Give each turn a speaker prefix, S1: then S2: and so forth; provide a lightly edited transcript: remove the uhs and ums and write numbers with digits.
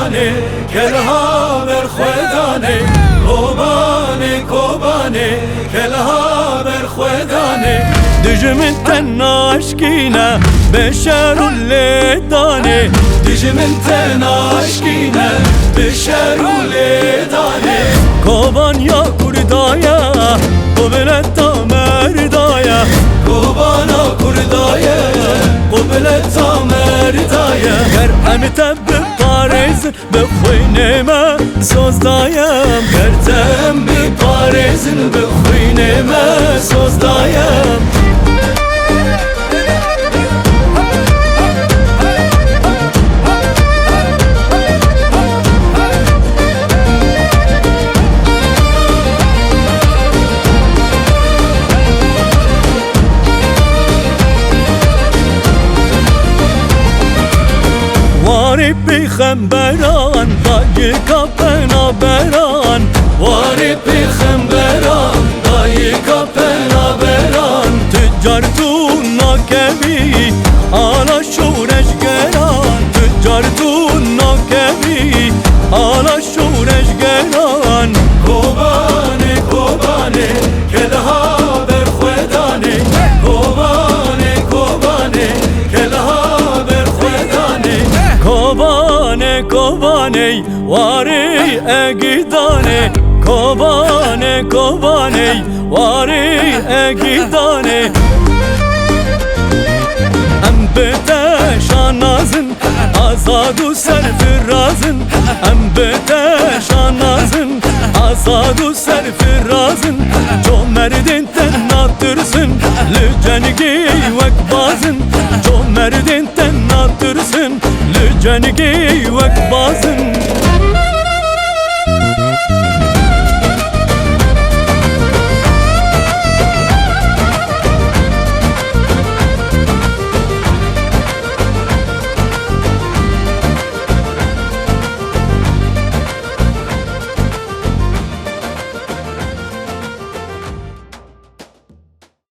S1: kobane kelha ber khwedane kobane kelha ber khwedane
S2: Dijmin ten aşkine beşerul ledane
S1: Dijmin ten aşkine beşerul ledane
S2: Koban ya kurdaya Kubiletta merdaya
S1: Kobana kurdaya Kubiletta merdaya
S2: Ger emte bi Paris bi xwînême sozdayem
S1: Gertem bi Paris'in bi xwînême sozdayem
S2: Varip bi xemberan dayika penaberan
S1: Varip bi xemberan dayika penaberan
S2: Tüccar tu nakevi ala şureşgeran Tüccar tu nakevi ala şureşgeran
S1: Kobane kelha ber khwedane Kobane kelha ber khwedane
S2: Kobane vari egidane Kobane vari egidane Em beteşanazın azadu serfirazın Em beteşanazın azadu serfirazın Cömertin tennatırsın lücengi vekbazın Cömertin tennatırsın lücengi vekbazın